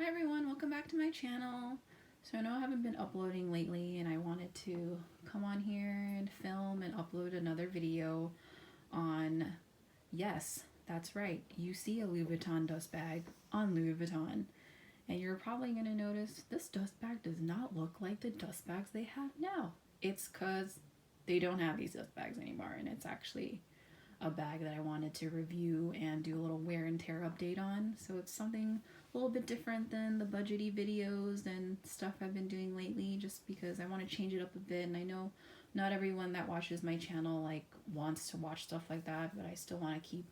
Hi everyone, welcome back to my channel. So I know I haven't been uploading lately and I wanted to come on here and film and upload another video on, yes, that's right, you see a Louis Vuitton dust bag on Louis Vuitton. And you're probably going to notice this dust bag does not look like the dust bags they have now. It's because they don't have these dust bags anymore, and it's actually a bag that I wanted to review and do a little wear and tear update on. So it's something a little bit different than the budgety videos and stuff I've been doing lately, just because I want to change it up a bit. And I know not everyone that watches my channel wants to watch stuff like that, but I still want to keep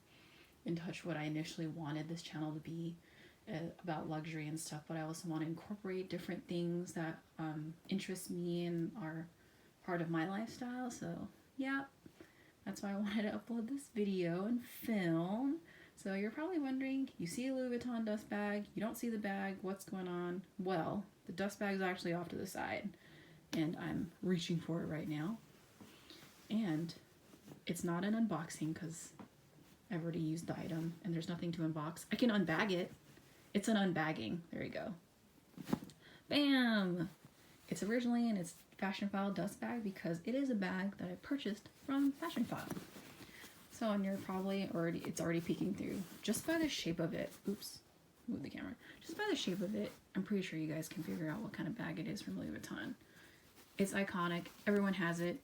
in touch what I initially wanted this channel to be, about luxury and stuff. But I also want to incorporate different things that interest me and are part of my lifestyle. So yeah, that's why I wanted to upload this video and film. So you're probably wondering, you see a Louis Vuitton dust bag, you don't see the bag, what's going on? Well, the dust bag's actually off to the side, and I'm reaching for it right now. And it's not an unboxing because I've already used the item and there's nothing to unbox. I can unbag it. It's an unbagging. There you go. Bam! It's originally in its Fashionphile dust bag because it is a bag that I purchased from Fashionphile. So, and you're probably it's already peeking through just by the shape of it. Oops, move the camera. Just by the shape of it, I'm pretty sure you guys can figure out what kind of bag it is from Louis Vuitton. It's iconic. Everyone has it.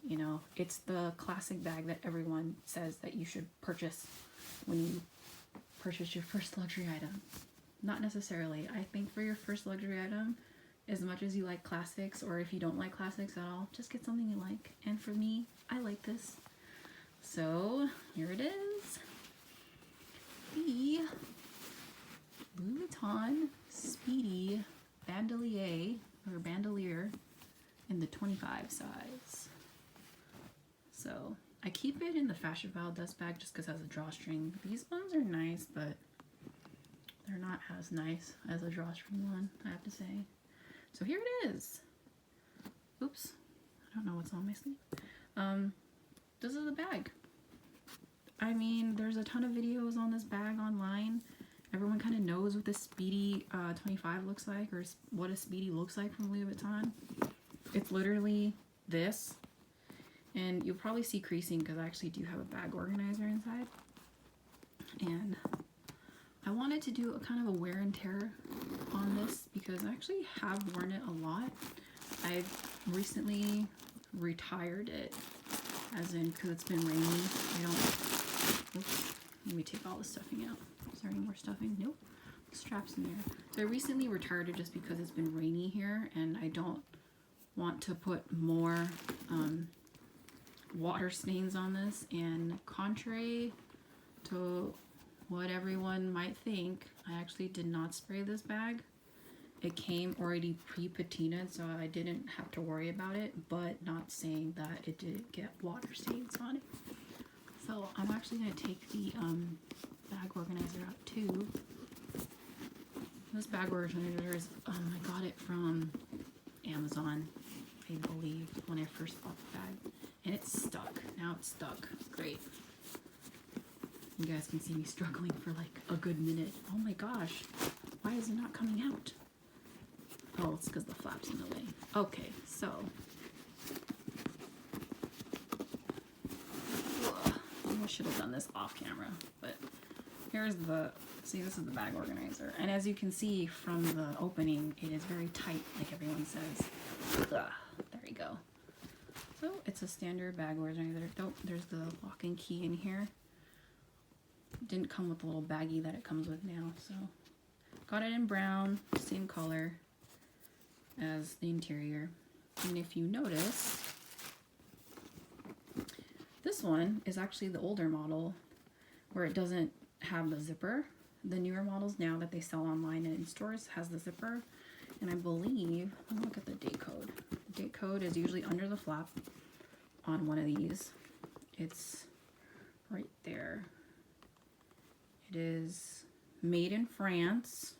You know, it's the classic bag that everyone says that you should purchase when you purchase your first luxury item. Not necessarily. I think for your first luxury item, as much as you like classics, or if you don't like classics at all, just get something you like. And for me, I like this. So here it is. The Louis Vuitton Speedy Bandouliere in the 25 size. So I keep it in the Fashionphile dust bag just because it has a drawstring. These ones are nice, but they're not as nice as a drawstring one, I have to say. So here it is. Oops, I don't know what's on my sleeve. This is the bag. I mean, there's a ton of videos on this bag online. Everyone kind of knows what the Speedy 25 looks like, or what a Speedy looks like from Louis Vuitton. It's literally this. And you'll probably see creasing because I actually do have a bag organizer inside. And I wanted to do a kind of a wear and tear on this because I actually have worn it a lot. I've recently retired it, as in because it's been rainy. Oops, let me take all the stuffing out. Is there any more stuffing? Nope. The strap's in there. So I recently retired it just because it's been rainy here and I don't want to put more water stains on this. And contrary to what everyone might think, I actually did not spray this bag. It came already pre-patinaed, so I didn't have to worry about it, but not saying that it didn't get water stains on it. So I'm actually going to take the bag organizer out too. This bag organizer is, I got it from Amazon, I believe, when I first bought the bag. And it's stuck. Now it's stuck. Great. You guys can see me struggling for like a good minute. Oh my gosh. Why is it not coming out? Oh, it's because the flap's in the way. Okay, so. I should have done this off camera, but here's the, see, this is the bag organizer. And as you can see from the opening, it is very tight, like everyone says. Ugh, there you go. So it's a standard bag organizer. There's the lock and key in here. Didn't come with the little baggie that it comes with now, so got it in brown, same color as the interior. And if you notice, this one is actually the older model where it doesn't have the zipper. The newer models now that they sell online and in stores has the zipper. And I believe, let me look at the date code. The date code is usually under the flap on one of these. It's right there. It is made in France.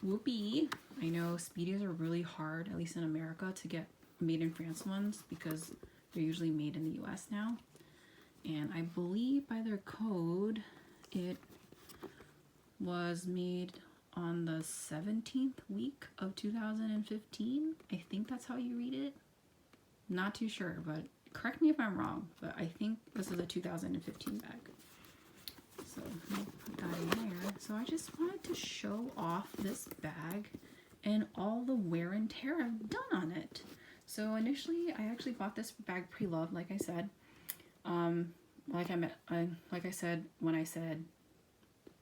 Whoopee. I know Speedies are really hard, at least in America, to get made in France ones because they're usually made in the US now. And I believe by their code, it was made on the 17th week of 2015. I think that's how you read it. Not too sure, but correct me if I'm wrong, but I think this is a 2015 bag. So I'll put that in there. So I just wanted to show off this bag and all the wear and tear I've done on it. So initially, I actually bought this bag pre-loved, like I said. Like I said when I said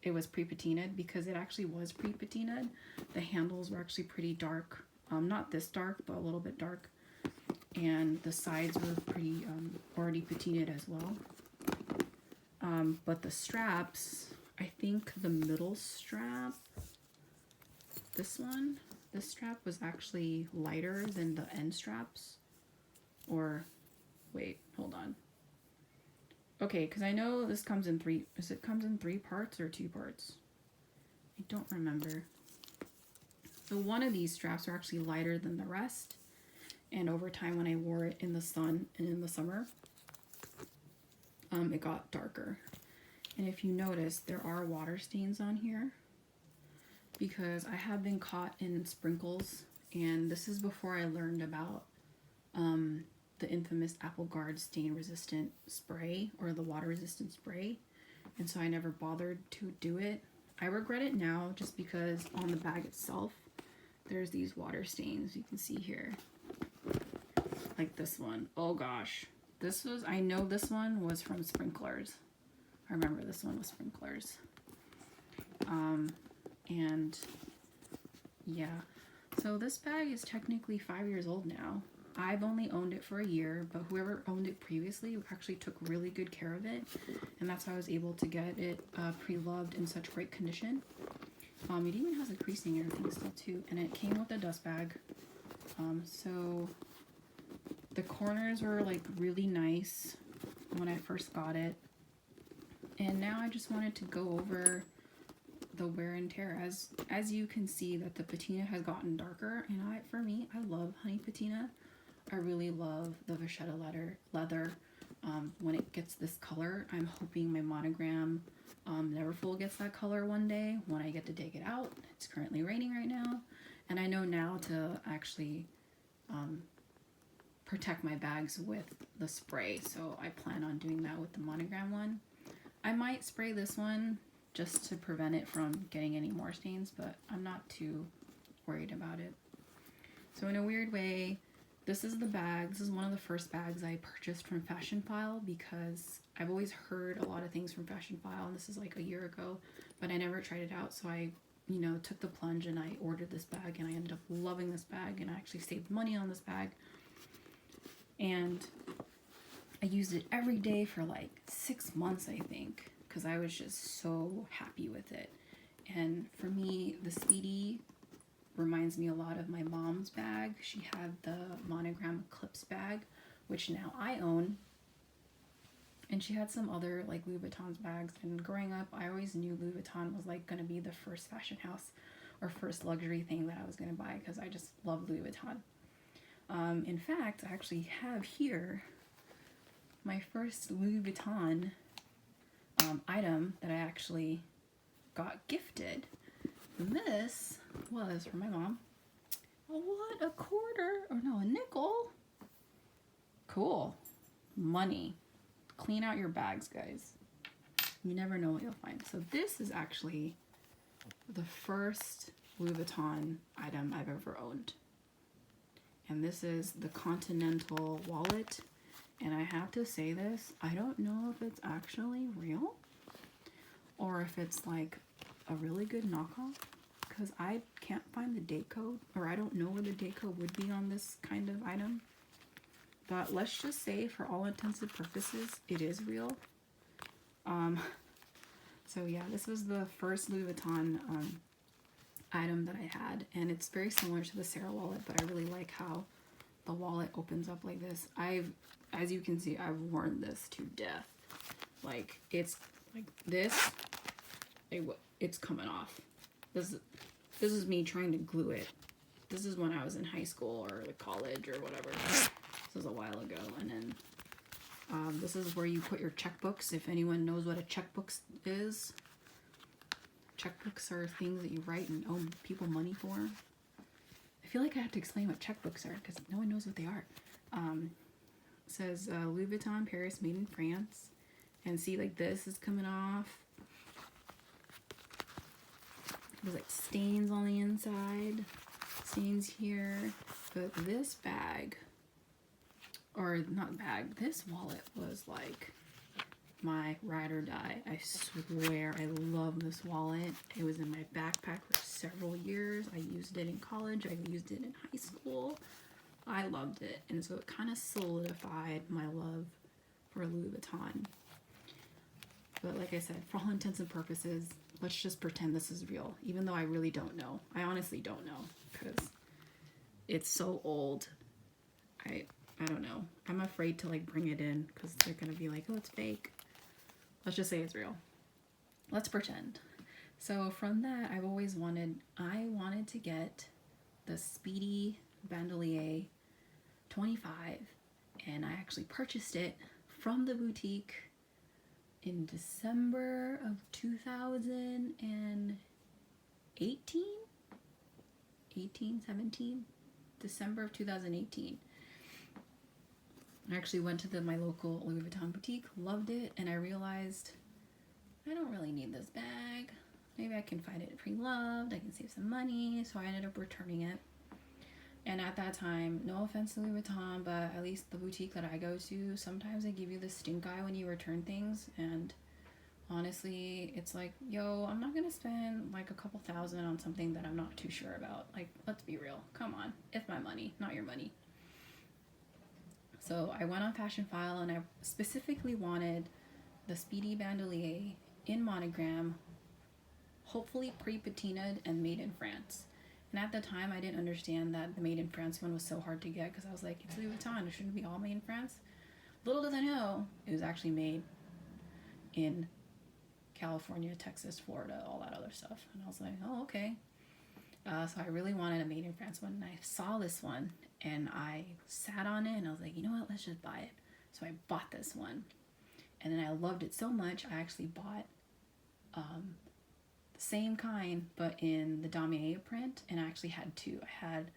it was pre-patinaed, because it actually was pre-patinaed. The handles were actually pretty dark. Not this dark, but a little bit dark. And the sides were pretty already patinaed as well. But the straps, I think the middle strap, this strap was actually lighter than the end straps. Or, wait, hold on. Okay, because I know this comes in three, comes in 3 parts or 2 parts? I don't remember. So one of these straps are actually lighter than the rest. And over time when I wore it in the sun and in the summer, it got darker. And if you notice, there are water stains on here because I have been caught in sprinkles, and this is before I learned about the infamous Apple Guard stain resistant spray, or the water resistant spray, and so I never bothered to do it. I regret it now just because on the bag itself there's these water stains you can see here, like this one. Oh gosh, I know this one was from sprinklers. I remember this one was sprinklers. And yeah, so this bag is technically 5 years old now. I've only owned it for a year, but whoever owned it previously actually took really good care of it, and that's how I was able to get it pre-loved in such great condition. It even has a creasing and everything still too, and it came with a dust bag. So the corners were like really nice when I first got it, and now I just wanted to go over the wear and tear. As you can see that the patina has gotten darker, and for me, I love honey patina. I really love the vachetta leather. When it gets this color, I'm hoping my monogram Neverfull gets that color one day when I get to take it out. It's currently raining right now, and I know now to actually protect my bags with the spray, so I plan on doing that with the monogram one. I might spray this one just to prevent it from getting any more stains, but I'm not too worried about it. So in a weird way, this is the bag. This is one of the first bags I purchased from Fashionphile, because I've always heard a lot of things from Fashionphile, and this is like a year ago, but I never tried it out, so I took the plunge and I ordered this bag, and I ended up loving this bag, and I actually saved money on this bag. And I used it every day for like 6 months, I think, because I was just so happy with it. And for me, the Speedy reminds me a lot of my mom's bag. She had the monogram Eclipse bag, which now I own. And she had some other like Louis Vuitton's bags. And growing up, I always knew Louis Vuitton was like going to be the first fashion house or first luxury thing that I was going to buy, because I just love Louis Vuitton. In fact, I actually have here my first Louis Vuitton item that I actually got gifted. And this was from my mom. Oh, what? A quarter? Or no, a nickel? Cool. Money. Clean out your bags, guys. You never know what you'll find. So this is actually the first Louis Vuitton item I've ever owned. And this is the Continental wallet. And I have to say this, I don't know if it's actually real or if it's like a really good knockoff, because I can't find the date code, or I don't know where the date code would be on this kind of item. But let's just say, for all intents and purposes, it is real. So yeah, this was the first Louis Vuitton item that I had, and it's very similar to the Sarah wallet, but I really like how the wallet opens up like this. As you can see, I've worn this to death. Like, it's like this, it's coming off. This is me trying to glue it. This is when I was in high school or like college or whatever. This was a while ago. And then this is where you put your checkbooks. If anyone knows what a checkbook is, checkbooks are things that you write and owe people money for. I feel like I have to explain what checkbooks are because no one knows what they are. It says Louis Vuitton, Paris, made in France. And see, like, this is coming off. There's like stains on the inside, stains here. But this bag, or not bag, this wallet was like my ride or die. I swear, I love this wallet. It was in my backpack for several years. I used it in college. I used it in high school. I loved it. And so it kind of solidified my love for Louis Vuitton. But like I said, for all intents and purposes, let's just pretend this is real. Even though I really don't know. I honestly don't know. Because it's so old. I don't know. I'm afraid to like bring it in. Because they're going to be like, oh, it's fake. Let's just say it's real. Let's pretend. So from that, I wanted to get the Speedy Bandouliere 25, and I actually purchased it from the boutique in December of 2017, December of 2018. I actually went to my local Louis Vuitton boutique, loved it, and I realized I don't really need this bag. Maybe I can find it pre-loved, I can save some money, so I ended up returning it. And at that time, no offense to Louis Vuitton, but at least the boutique that I go to, sometimes they give you the stink eye when you return things, and honestly, it's like, yo, I'm not gonna spend like a couple $1,000 on something that I'm not too sure about. Like, let's be real, come on, it's my money, not your money. So I went on Fashion File and I specifically wanted the Speedy Bandouliere in monogram, hopefully pre-patinaed and made in France. And at the time, I didn't understand that the made in France one was so hard to get because I was like, it's Louis Vuitton, it shouldn't be all made in France. Little did I know, it was actually made in California, Texas, Florida, all that other stuff. And I was like, oh, okay. So I really wanted a made in France one, and I saw this one, and I sat on it, and I was like, you know what, let's just buy it. So I bought this one, and then I loved it so much, I actually bought the same kind, but in the Damier print, and I actually had two. I had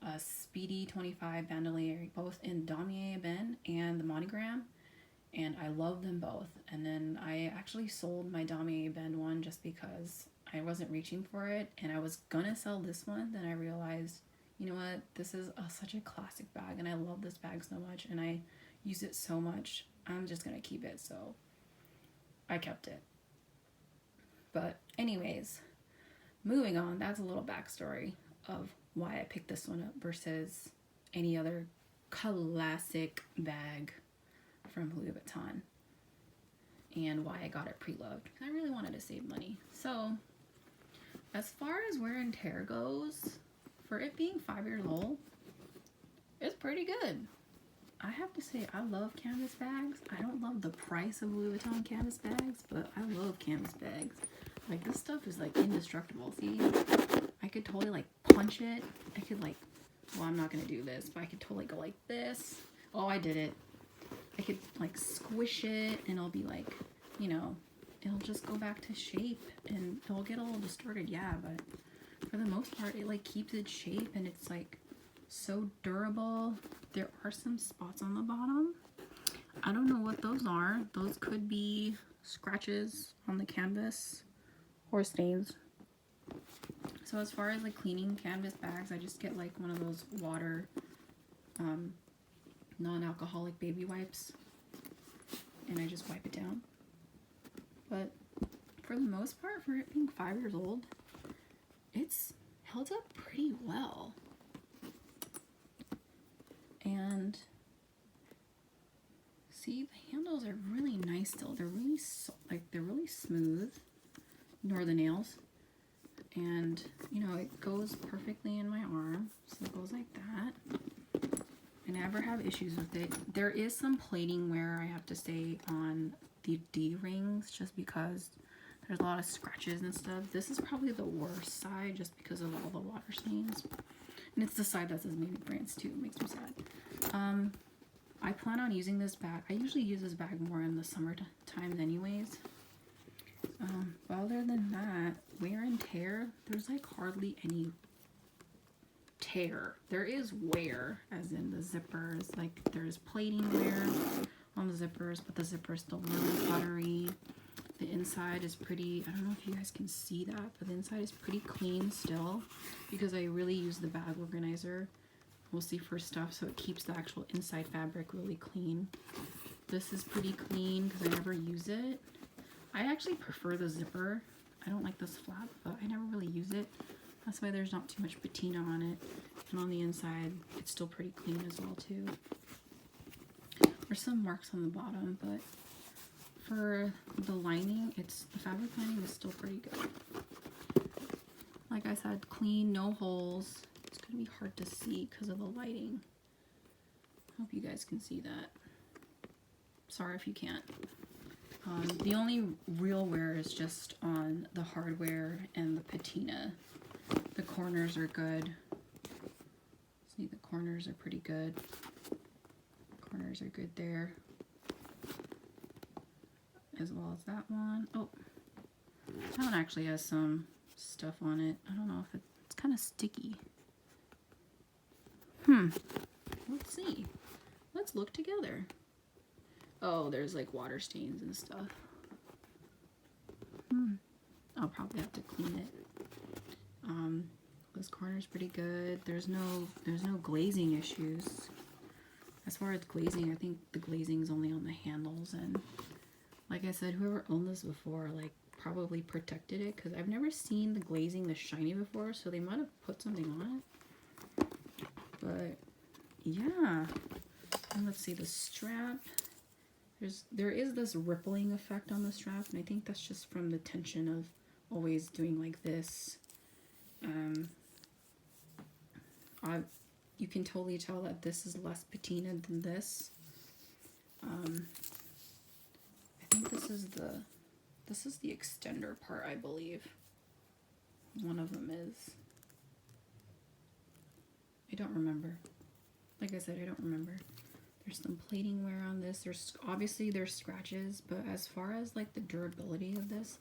a Speedy 25 Bandouliere, both in Damier Ben and the monogram, and I love them both. And then I actually sold my Damier Ben one just because I wasn't reaching for it, and I was gonna sell this one. Then I realized, you know what, this is such a classic bag, and I love this bag so much, and I use it so much, I'm just gonna keep it. So I kept it. But anyways, moving on, that's a little backstory of why I picked this one up versus any other classic bag from Louis Vuitton, and why I got it pre-loved. I really wanted to save money. So as far as wear and tear goes, for it being 5 years old, it's pretty good. I have to say, I love canvas bags. I don't love the price of Louis Vuitton canvas bags, but I love canvas bags. Like, this stuff is like indestructible. See, I could totally like punch it. I could like, well, I'm not gonna do this, but I could totally go like this. Oh, I did it. I could like squish it, and it'll be like, you know, it'll just go back to shape, and it'll get a little distorted, yeah, but for the most part, it like keeps its shape, and it's like so durable. There are some spots on the bottom. I don't know what those are. Those could be scratches on the canvas or stains. So as far as like cleaning canvas bags, I just get like one of those water non-alcoholic baby wipes, and I just wipe it down. But for the most part, for it being 5 years old, it's held up pretty well. And see, the handles are really nice still. They're really they're really smooth, nor the nails. And you know, it goes perfectly in my arm, so it goes like that. I never have issues with it. There is some plating wear, I have to say, on the D-rings, just because there's a lot of scratches and stuff. This is probably the worst side, just because of all the water stains. And it's the side that says made in France too. It makes me sad. I plan on using this bag. I usually use this bag more in the summer times anyways. But other than that, wear and tear, there's like hardly any tear. There is wear, as in the zippers, like there's plating wear on the zippers, but the zipper is still really buttery. The inside is pretty, I don't know if you guys can see that, but the inside is pretty clean still, because I really use the bag organizer mostly for stuff, so it keeps the actual inside fabric really clean. This is pretty clean because I never use it. I actually prefer the zipper. I don't like this flap, but I never really use it. That's why there's not too much patina on it. And on the inside, it's still pretty clean as well too. There's some marks on the bottom, but for the lining, the fabric lining is still pretty good. Like I said, clean, no holes. It's gonna be hard to see because of the lighting. Hope you guys can see that. Sorry if you can't. The only real wear is just on the hardware and the patina. The corners are good. See, the corners are pretty good. Corners are good there. As well as that one. Oh, that one actually has some stuff on it. I don't know if it's kind of sticky. Let's see. Let's look together. Oh, there's like water stains and stuff. I'll probably have to clean it. This corner's pretty good. There's no glazing issues. As far as glazing, I think the glazing is only on the handles, and like I said, whoever owned this before, like, probably protected it, because I've never seen the glazing this shiny before, so they might have put something on it. But yeah, and let's see, the strap. There is this rippling effect on the strap, and I think that's just from the tension of always doing like this. You can totally tell that this is less patina than this. I think this is the extender part, I believe. One of them is. I don't remember. Like I said, I don't remember. There's some plating wear on this. Obviously there's scratches, but as far as like the durability of this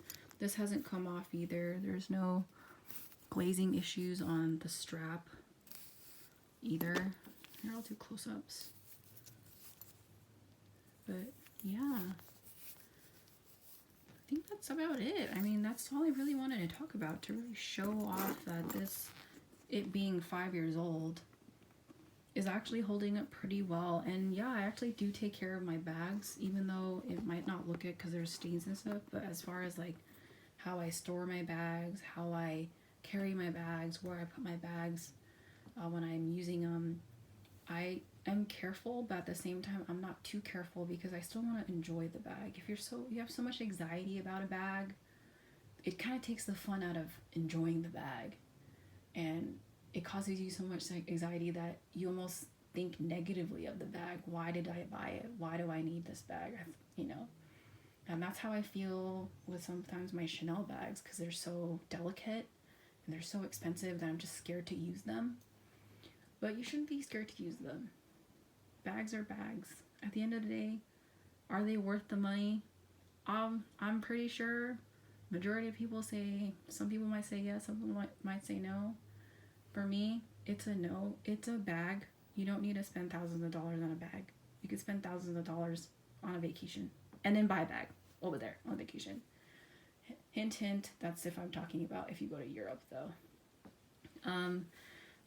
hasn't come off either. There's no glazing issues on the strap either. Here, I'll do close-ups. But yeah, I think that's about it. I mean, that's all I really wanted to talk about, to really show off that it being 5 years old, is actually holding up pretty well. And yeah, I actually do take care of my bags, even though it might not look it because there's stains and stuff. But as far as like how I store my bags, how I carry my bags, where I put my bags when I'm using them, I am careful, but at the same time I'm not too careful, because I still want to enjoy the bag. If you have so much anxiety about a bag, it kind of takes the fun out of enjoying the bag, and it causes you so much anxiety that you almost think negatively of the bag. Why did I buy it? Why do I need this bag? And that's how I feel with sometimes my Chanel bags, because they're so delicate and they're so expensive that I'm just scared to use them. But you shouldn't be scared to use them. Bags are bags. At the end of the day, are they worth the money? I'm pretty sure majority of people say, some people might say yes, some people might say no. For me, it's a no. It's a bag. You don't need to spend thousands of dollars on a bag. You could spend thousands of dollars on a vacation and then buy a bag over there on vacation. Hint, hint, that's if I'm talking about if you go to Europe though.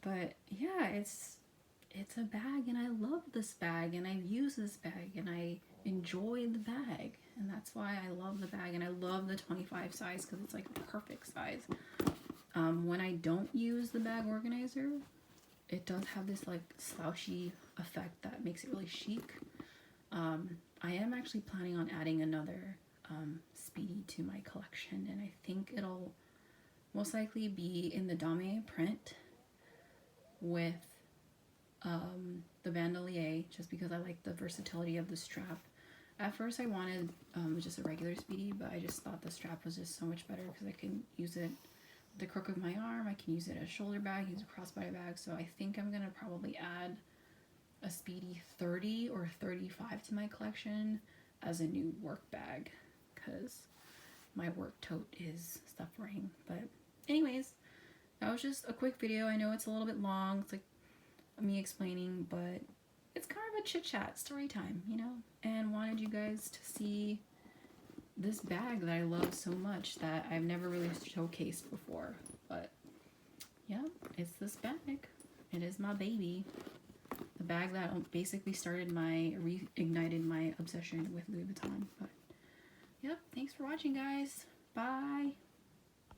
But yeah, it's a bag, and I love this bag, and I've used this bag, and I enjoy the bag, and that's why I love the bag. And I love the 25 size because it's like the perfect size. When I don't use the bag organizer, it does have this like slouchy effect that makes it really chic. I am actually planning on adding another Speedy to my collection, and I think it'll most likely be in the dame print with the Bandouliere, just because I like the versatility of the strap. At first I wanted just a regular Speedy, but I just thought the strap was just so much better because I can use it with the crook of my arm, I can use it as a shoulder bag, use a crossbody bag. So I think I'm gonna probably add a Speedy 30 or 35 to my collection as a new work bag, because my work tote is suffering. But anyways, that was just a quick video. I know it's a little bit long. It's like me explaining, but it's kind of a chit chat story time, you know, and wanted you guys to see this bag that I love so much that I've never really showcased before. But yeah, it's this bag. It is my baby. The bag that basically reignited my obsession with Louis Vuitton. But yep, thanks for watching, guys. Bye.